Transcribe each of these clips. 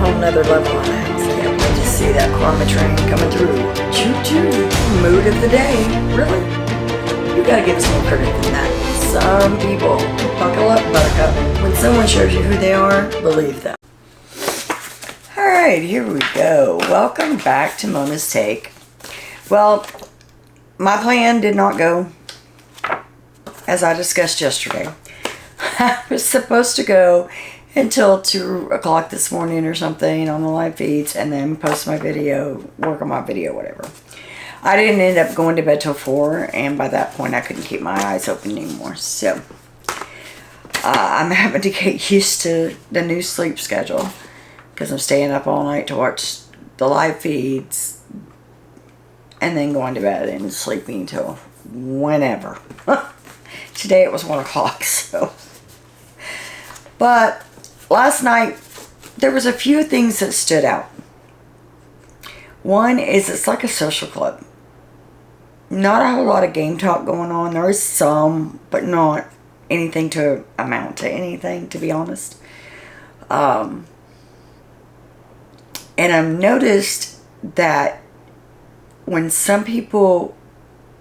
whole nother level on that. So yeah, we just see that karma train coming through. Choo-choo. Mood of the day. Really? You gotta give us more credit than that. Some people, buckle up, buttercup. When someone shows you who they are, believe them. Alright, here we go. Welcome back to Mona's Take. Well, my plan did not go as I discussed yesterday. I was supposed to go until 2 o'clock this morning or something on the live feeds and then post my video, work on my video, whatever. I didn't end up going to bed till 4, and by that point I couldn't keep my eyes open anymore. So I'm having to get used to the new sleep schedule because I'm staying up all night to watch the live feeds and then going to bed and sleeping till whenever. Today it was 1 o'clock, so. But last night, there was a few things that stood out. One is it's like a social club. Not a whole lot of game talk going on. There is some, but not anything to amount to anything, to be honest. And I've noticed that when some people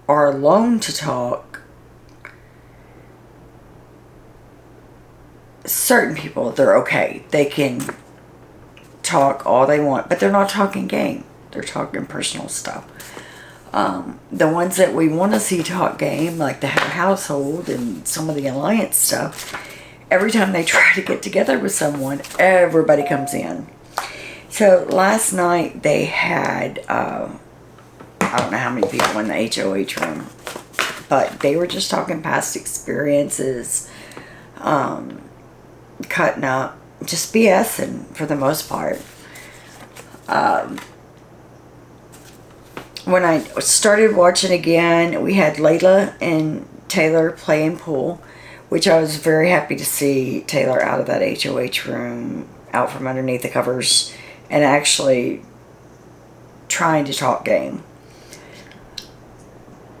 are alone to talk, certain people, they're okay. They can talk all they want, but they're not talking game. They're talking personal stuff. The ones that we want to see talk game, like the household and some of the alliance stuff, every time they try to get together with someone, everybody comes in. So last night they had, I don't know how many people in the HOH room, but they were just talking past experiences, cutting up, just BSing for the most part. When I started watching again, we had Layla and Taylor playing pool, which I was very happy to see Taylor out of that HOH room, out from underneath the covers, and actually trying to talk game.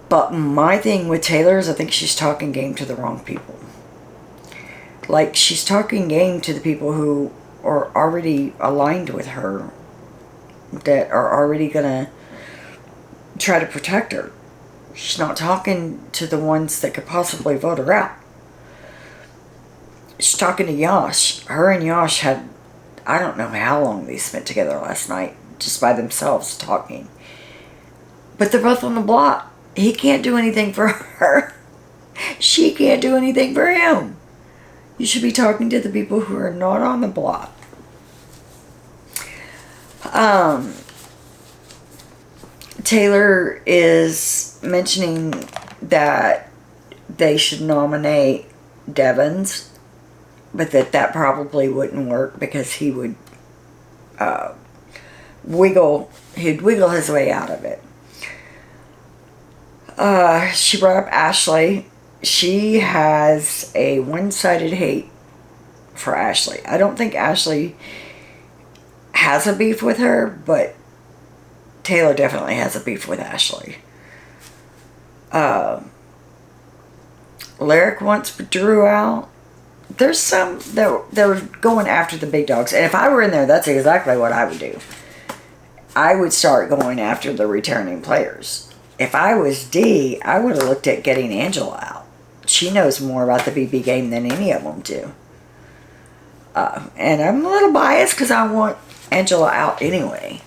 But my thing with Taylor is I think she's talking game to the wrong people. Like, she's talking game to the people who are already aligned with her, that are already going to try to protect her. She's not talking to the ones that could possibly vote her out. She's talking to Yash. Her and Yash had, I don't know how long they spent together last night, just by themselves talking. But they're both on the block. He can't do anything for her. She can't do anything for him. You should be talking to the people who are not on the block. Taylor is mentioning that they should nominate Devins, but that probably wouldn't work because he would he'd wiggle his way out of it. She brought up Ashley. She has a one-sided hate for Ashley. I don't think Ashley has a beef with her, but Taylor definitely has a beef with Ashley. Lyric wants Drew out. There's some that they're going after the big dogs. And if I were in there, that's exactly what I would do. I would start going after the returning players. If I was D, I would have looked at getting Angela out. She knows more about the BB game than any of them do. And I'm a little biased because I want Angela out anyway.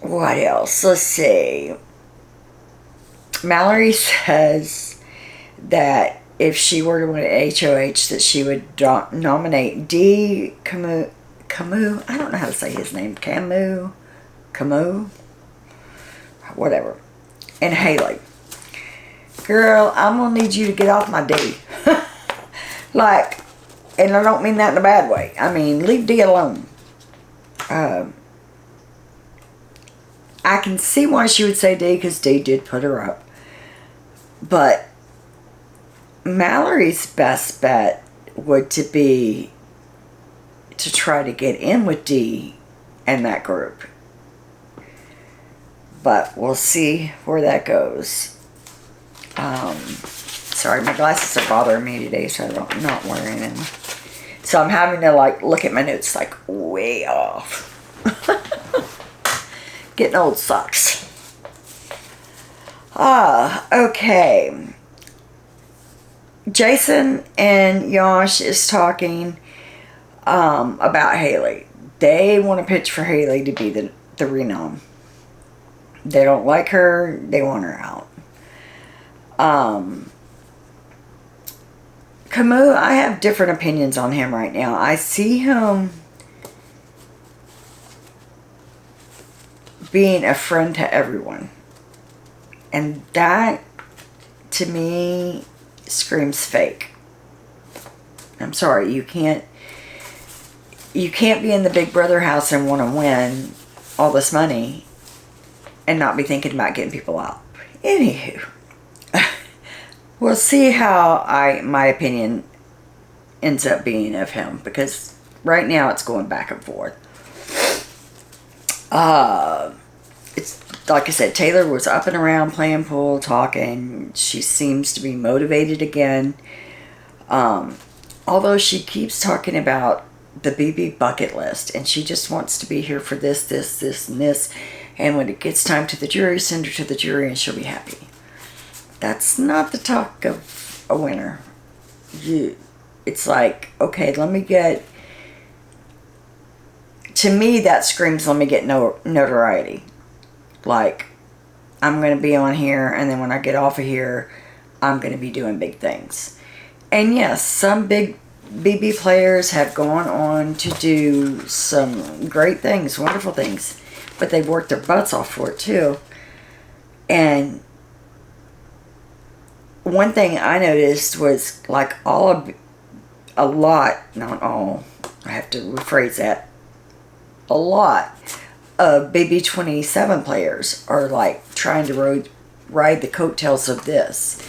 What else? Let's see. Mallory says that if she were to win HOH, that she would nominate D. Camus. I don't know how to say his name. Camus. Whatever. And Haley. Girl, I'm going to need you to get off my D. Like, and I don't mean that in a bad way. I mean, leave D alone. I can see why she would say D, because D did put her up. But Mallory's best bet would be to try to get in with D and that group. But we'll see where that goes. Sorry, my glasses are bothering me today, so I'm not wearing them. So I'm having to like look at my notes like way off. Getting old sucks. Okay. Jason and Yosh is talking about Haley. They want to pitch for Haley to be the renom. They don't like her. They want her out. Camus, I have different opinions on him right now. I see him being a friend to everyone. And that, to me, screams fake. I'm sorry, you can't be in the Big Brother house and want to win all this money and not be thinking about getting people out. Anywho, we'll see how my opinion ends up being of him, because right now it's going back and forth. It's like I said, Taylor was up and around playing pool, talking. She seems to be motivated again. Although she keeps talking about the BB bucket list, and she just wants to be here for this, this, this, and this. And when it gets time to the jury, send her to the jury and she'll be happy. That's not the talk of a winner. It's like, okay, let me get... To me, that screams, let me get notoriety. Like, I'm going to be on here, and then when I get off of here, I'm going to be doing big things. And yes, some big BB players have gone on to do some great things, wonderful things, but they've worked their butts off for it too. And one thing I noticed was like not all, I have to rephrase that, a lot of BB27 players are like trying to ride the coattails of this.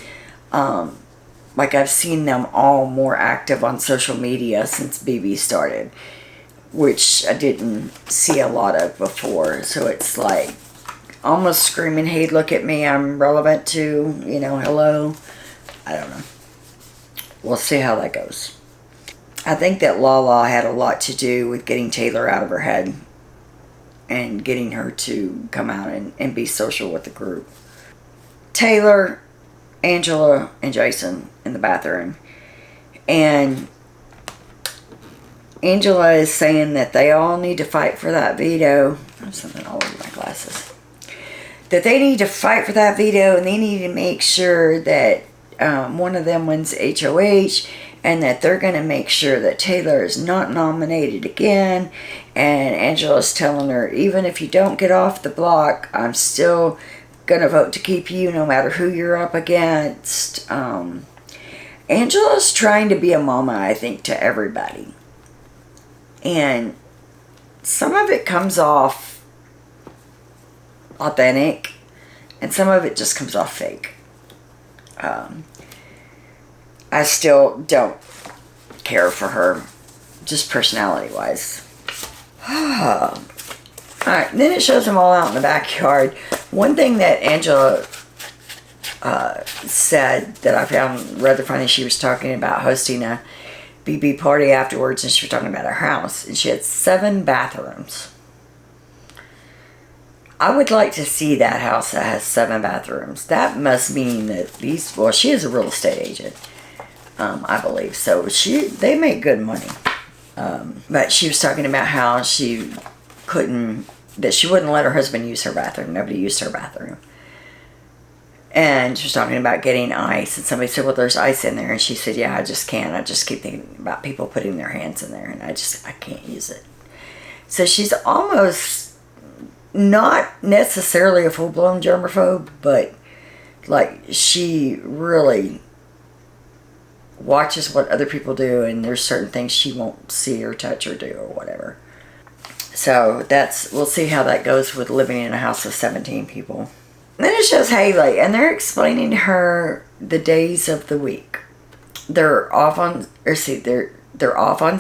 Like I've seen them all more active on social media since BB started, which I didn't see a lot of before. So it's like almost screaming, hey, look at me, I'm relevant too, hello. I don't know. We'll see how that goes. I think that Lala had a lot to do with getting Taylor out of her head and getting her to come out and be social with the group. Taylor, Angela, and Jason in the bathroom. And Angela is saying that they all need to fight for that veto. I have something all over my glasses. That they need to fight for that veto, and they need to make sure that one of them wins HOH, and that they're going to make sure that Taylor is not nominated again. And Angela's telling her, even if you don't get off the block, I'm still going to vote to keep you no matter who you're up against. Angela's trying to be a mama, I think, to everybody. And some of it comes off authentic, and some of it just comes off fake. I still don't care for her, just personality-wise. Alright, then it shows them all out in the backyard. One thing that Angela said that I found rather funny, she was talking about hosting a BB party afterwards, and she was talking about her house, and she had 7 bathrooms. I would like to see that house that has 7 bathrooms. That must mean that she is a real estate agent, I believe. So they make good money. But she was talking about how she wouldn't let her husband use her bathroom. Nobody used her bathroom. And she was talking about getting ice, and somebody said, well, there's ice in there. And she said, yeah, I just can't. I just keep thinking about people putting their hands in there, and I can't use it. So she's almost not necessarily a full-blown germaphobe, but like she really watches what other people do, and there's certain things she won't see or touch or do or whatever. So we'll see how that goes with living in a house of 17 people. And then it shows Haley, and they're explaining to her the days of the week. They're off on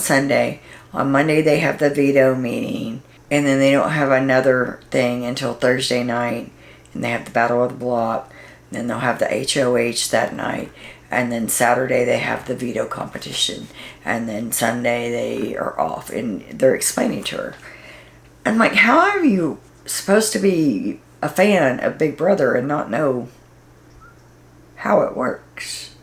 Sunday. On Monday they have the veto meeting, and then they don't have another thing until Thursday night, and they have the Battle of the Block. Then they'll have the HOH that night, And then Saturday they have the veto competition. And then Sunday they are off. And they're explaining to her. I'm like, how are you supposed to be a fan of Big Brother and not know how it works?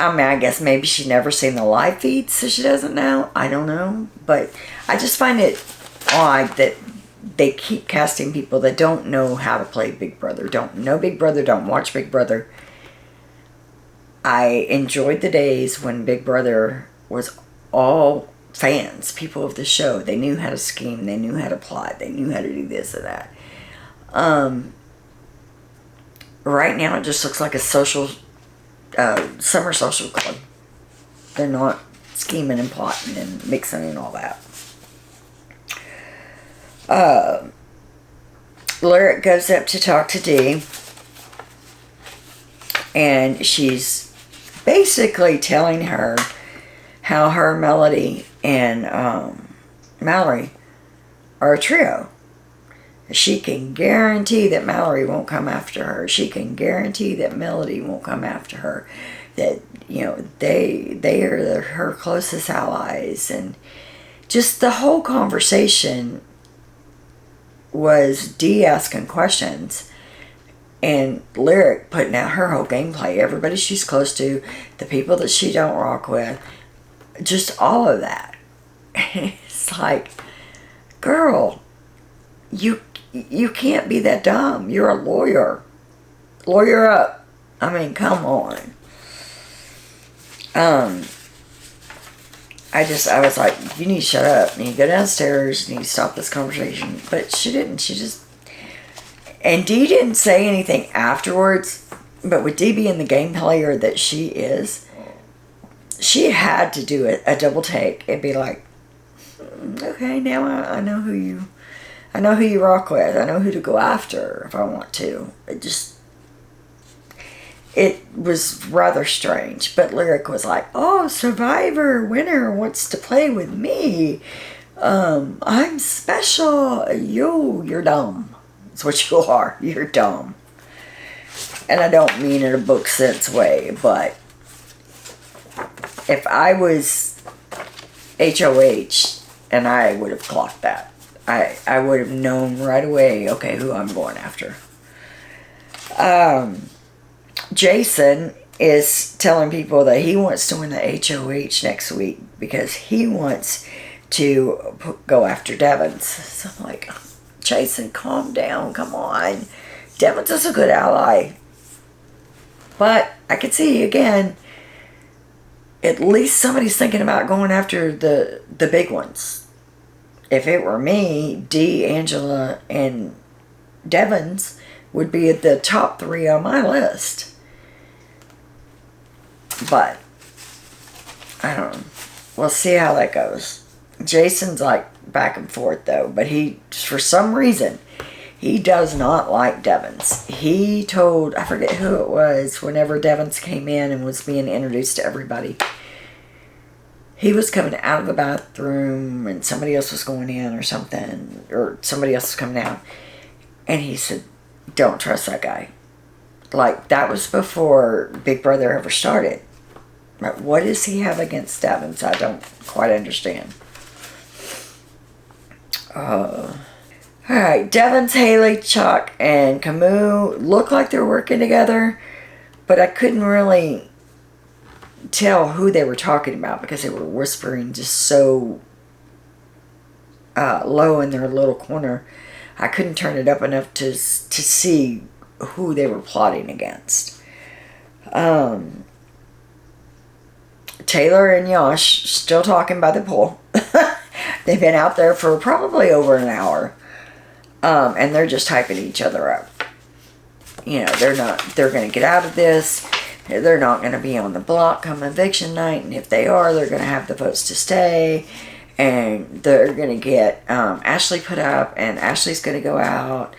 I mean, I guess maybe she's never seen the live feed, so she doesn't know. I don't know. But I just find it odd that they keep casting people that don't know how to play Big Brother, don't know Big Brother, don't watch Big Brother. I enjoyed the days when Big Brother was all fans, people of the show. They knew how to scheme, they knew how to plot, they knew how to do this or that. Right now it just looks like a social summer social club. They're not scheming and plotting and mixing and all that. Lyric goes up to talk to Dee, and she's basically telling her how her, Melody, and Mallory are a trio. She can guarantee that Mallory won't come after her. She can guarantee that Melody won't come after her. That, you know, they are her closest allies. And just the whole conversation was Dee asking questions and Lyric putting out her whole gameplay. Everybody she's close to, the people that she don't rock with, just all of that. It's like, girl, you can't be that dumb. You're a lawyer. Lawyer up. I mean, come on. I was like, you need to shut up. You need to go downstairs. You need to stop this conversation. But she didn't. She just... And Dee didn't say anything afterwards. But with Dee being the game player that she is, she had to do a double take and be like, okay, now I know who you... I know who you rock with. I know who to go after if I want to. It was rather strange. But Lyric was like, oh, Survivor winner wants to play with me. I'm special. You're dumb. That's what you are. You're dumb. And I don't mean in a book sense way, but if I was HOH, and I would have clocked that. I would have known right away, okay, who I'm going after. Jason is telling people that he wants to win the HOH next week because he wants to go after Devins. So I'm like, Jason, calm down, come on. Devins is a good ally. But I can see, again, at least somebody's thinking about going after the big ones. If it were me, Dee, Angela, and Devins would be at the top 3 on my list. But, I don't know. We'll see how that goes. Jason's like back and forth though, but he, for some reason, he does not like Devins. He told, I forget who it was, whenever Devins came in and was being introduced to everybody, he was coming out of the bathroom and somebody else was going in or something, or somebody else was coming out, and he said, don't trust that guy. Like, that was before Big Brother ever started. Like, what does he have against Devins? I don't quite understand. Alright, Devins, Haley, Chuck, and Camus look like they're working together, but I couldn't really tell who they were talking about because they were whispering just so low in their little corner. I couldn't turn it up enough to see who they were plotting against. Taylor and Yash still talking by the pool. They've been out there for probably over an hour. And they're just hyping each other up. You know, they're going to get out of this. They're not going to be on the block come eviction night. And if they are, they're going to have the votes to stay. And they're going to get Ashley put up. And Ashley's going to go out.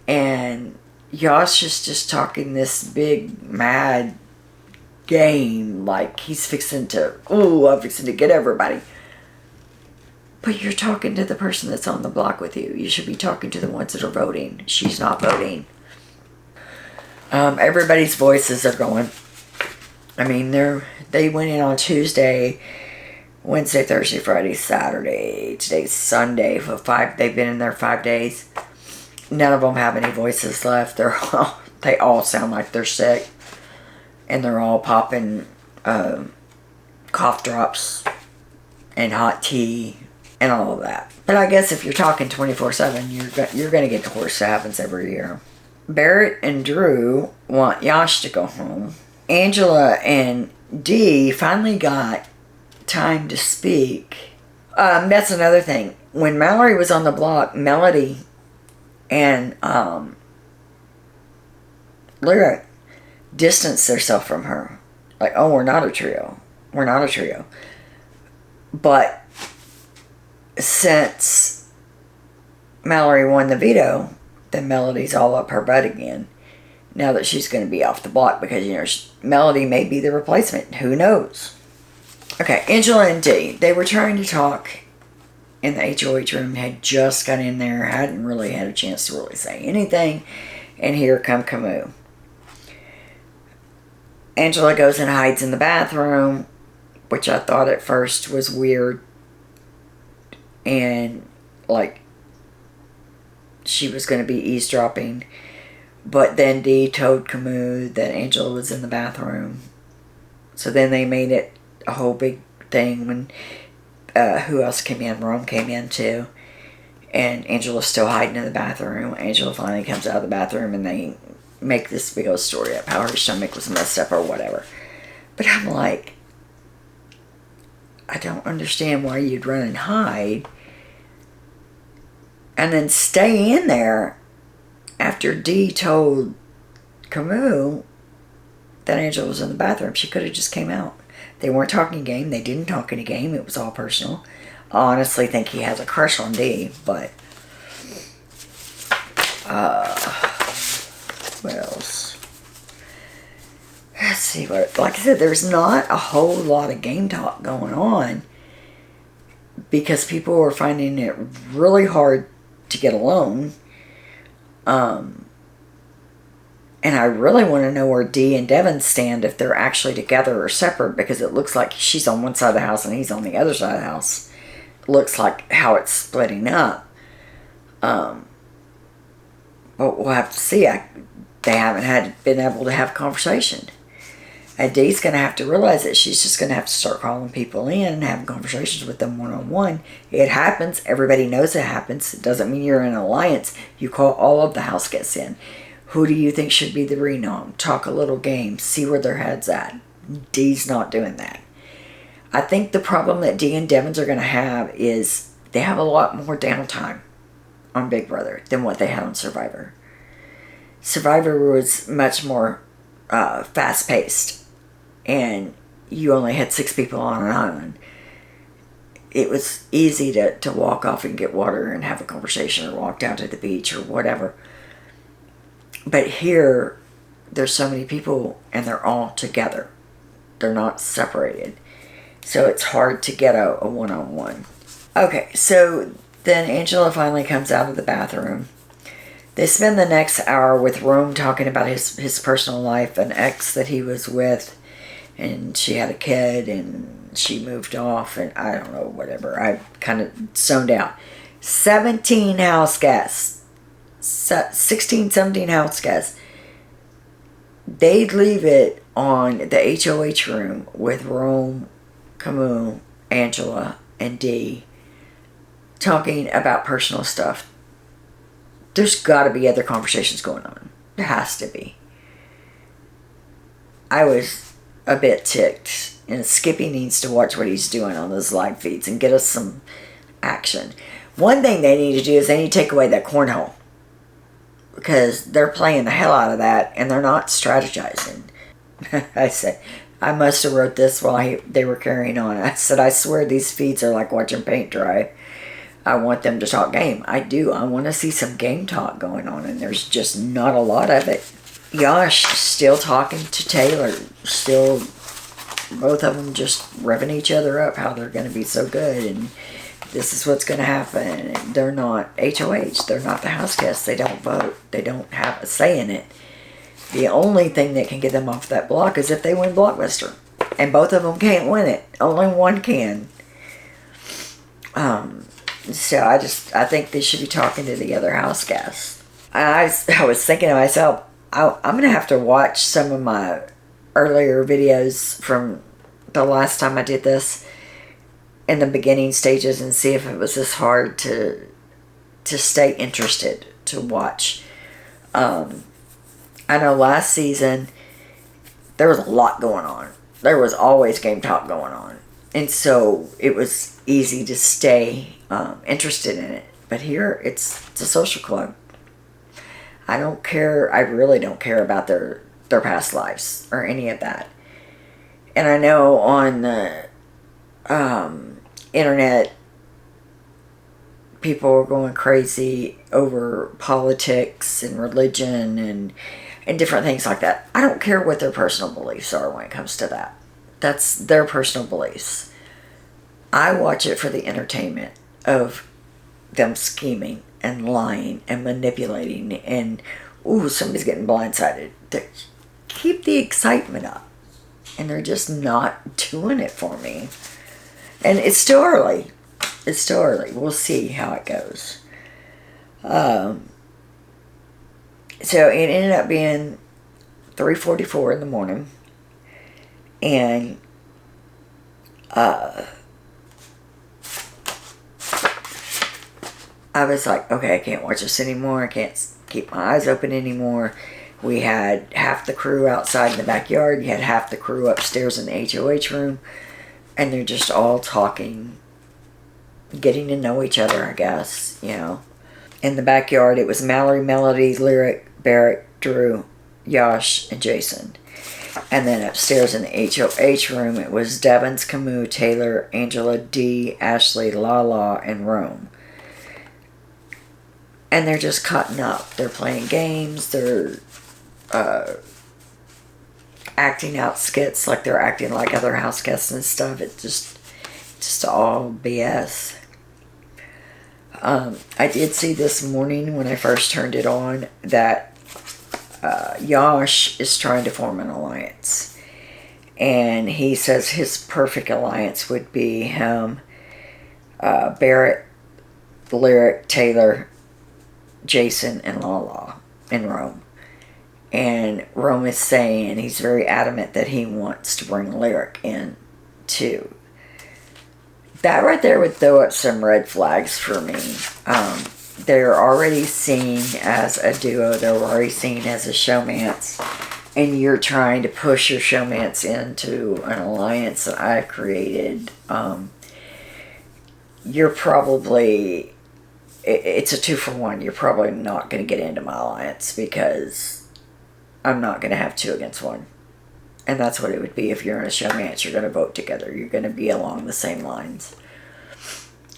And Yash is just talking this big, mad game. Like he's fixing to, I'm fixing to get everybody. But you're talking to the person that's on the block with you. You should be talking to the ones that are voting. She's not voting. Everybody's voices are going. I mean, they went in on Tuesday, Wednesday, Thursday, Friday, Saturday. Today's Sunday. They've been in there 5 days. None of them have any voices left. They all sound like they're sick. And they're all popping cough drops and hot tea and all of that. But I guess if you're talking 24/7, you're going to get the horse that happens every year. Barrett and Drew want Yash to go home. Angela and Dee finally got time to speak. That's another thing. When Mallory was on the block, Melody and Lyra distanced themselves from her. Like, oh, we're not a trio. We're not a trio. But since Mallory won the veto, then Melody's all up her butt again. Now that she's going to be off the block because, you know, Melody may be the replacement. Who knows? Okay, Angela and Dee, they were trying to talk in the HOH room, had just got in there, hadn't really had a chance to really say anything, and here come Camus. Angela goes and hides in the bathroom, which I thought at first was weird, and like she was going to be eavesdropping, but then Dee told Camus that Angela was in the bathroom, so then they made it a whole big thing when who else came in? Rome came in too, and Angela's still hiding in the bathroom. Angela finally comes out of the bathroom and they make this big old story up how her stomach was messed up or whatever. But I'm like, I don't understand why you'd run and hide and then stay in there after Dee told Camus that Angela was in the bathroom. She could have just came out. They weren't talking game. They didn't talk any game. It was all personal. I honestly think he has a crush on Dee, but what else? Let's see. Like I said, there's not a whole lot of game talk going on because people are finding it really hard to get alone. And I really want to know where Dee and Devin stand, if they're actually together or separate, because it looks like she's on one side of the house and he's on the other side of the house. Looks like how it's splitting up. But we'll have to see. They haven't been able to have a conversation. And Dee's going to have to realize that she's just going to have to start calling people in and having conversations with them one-on-one. It happens. Everybody knows it happens. It doesn't mean you're in an alliance. You call all of the house guests in. Who do you think should be the renom? Talk a little game. See where their head's at. Dee's not doing that. I think the problem that Dee and Devins are going to have is they have a lot more downtime on Big Brother than what they had on Survivor. Survivor was much more fast-paced, and you only had 6 people on an island. It was easy to walk off and get water and have a conversation or walk down to the beach or whatever. But here, there's so many people and they're all together. They're not separated. So it's hard to get a one-on-one. Okay, so then Angela finally comes out of the bathroom. They spend the next hour with Rome talking about his personal life, an ex that he was with, and she had a kid and she moved off, and I don't know, whatever. I kind of zoned out. 17 house guests. 16, 17 house guests. They'd leave it on the HOH room with Rome, Camus, Angela, and Dee talking about personal stuff. There's got to be other conversations going on. There has to be. I was a bit ticked, and Skippy needs to watch what he's doing on those live feeds and get us some action. One thing they need to do is they need to take away that cornhole, because they're playing the hell out of that and they're not strategizing. I said, I must have wrote this while they were carrying on. I said, I swear these feeds are like watching paint dry. I want them to talk game. I do. I want to see some game talk going on, and there's just not a lot of it. Yash still talking to Taylor. Still, both of them just revving each other up how they're going to be so good and this is what's going to happen. They're not HOH. They're not the house guests. They don't vote. They don't have a say in it. The only thing that can get them off that block is if they win Blockbuster. And both of them can't win it. Only one can. So I think they should be talking to the other house guests. I was thinking to myself, I'm going to have to watch some of my earlier videos from the last time I did this in the beginning stages and see if it was this hard to stay interested to watch. I know last season there was a lot going on. There was always Game Talk going on. And so it was easy to stay interested in it. But here, it's a social club. I don't care. I really don't care about their past lives or any of that. And I know on the internet, people are going crazy over politics and religion and different things like that. I don't care what their personal beliefs are when it comes to that. That's their personal beliefs. I watch it for the entertainment of them scheming and lying and manipulating and, ooh, somebody's getting blindsided. To keep the excitement up. And they're just not doing it for me. And it's still early. It's still early. We'll see how it goes. So it ended up being 3:44 in the morning. And I was like, okay, I can't watch this anymore. I can't keep my eyes open anymore. We had half the crew outside in the backyard. You had half the crew upstairs in the HOH room. And they're just all talking, getting to know each other, I guess, you know. In the backyard, it was Mallory, Melody, Lyric, Barrett, Drew, Yash, and Jason. And then upstairs in the HOH room, it was Devins, Camus, Taylor, Angela, Dee, Ashley, Lala, and Rome. And they're just cutting up. They're playing games. They're acting out skits like they're acting like other house guests and stuff. It's just all BS. I did see this morning when I first turned it on that Yash is trying to form an alliance. And he says his perfect alliance would be him, Barrett, Lyric, Taylor, Jason, and Lala, and Rome. And Rome is saying he's very adamant that he wants to bring Lyric in too. That right there would throw up some red flags for me. They're already seen as a duo. They're already seen as a showmance. And you're trying to push your showmance into an alliance that I've created. You're probably... It's a 2-for-1. You're probably not going to get into my alliance because I'm not going to have 2 against 1. And that's what it would be if you're in a showmance. You're going to vote together. You're going to be along the same lines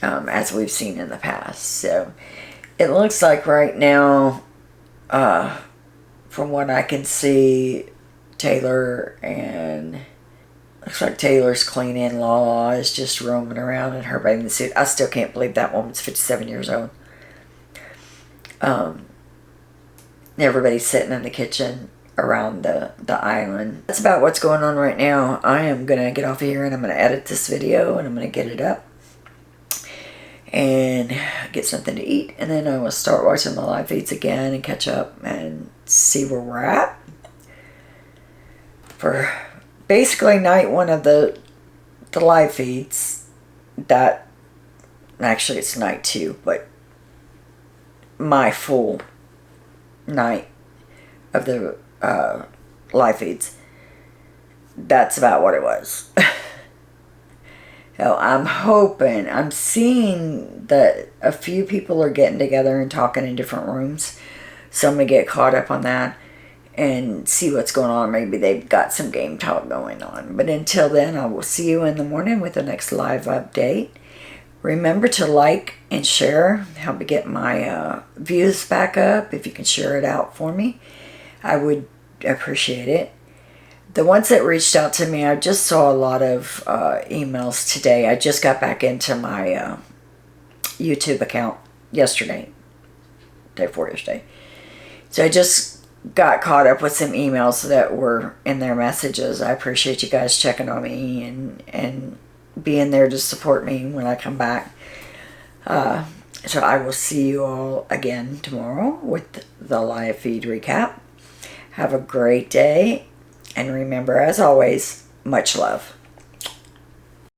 as we've seen in the past. So it looks like right now, from what I can see, Taylor and... Looks like Taylor's cleaning. Lala is just roaming around in her bathing suit. I still can't believe that woman's 57 years old. Everybody's sitting in the kitchen around the island. That's about what's going on right now. I am going to get off of here and I'm going to edit this video and I'm going to get it up and get something to eat. And then I will start watching the live feeds again and catch up and see where we're at. For basically night 1 of the live feeds, that actually it's night 2, but my full night of the live feeds, that's about what it was. So I'm hoping, I'm seeing that a few people are getting together and talking in different rooms, so I'm going to get caught up on that and see what's going on. Maybe they've got some game talk going on. But until then, I will see you in the morning with the next live update. Remember to like and share. Help me get my views back up. If you can share it out for me, I would appreciate it. The ones that reached out to me, I just saw a lot of emails today. I just got back into my YouTube account yesterday. Day before yesterday. So I just got caught up with some emails that were in their messages. I appreciate you guys checking on me and being there to support me when I come back. So I will see you all again tomorrow with the live feed recap. Have a great day, and remember, as always, much love.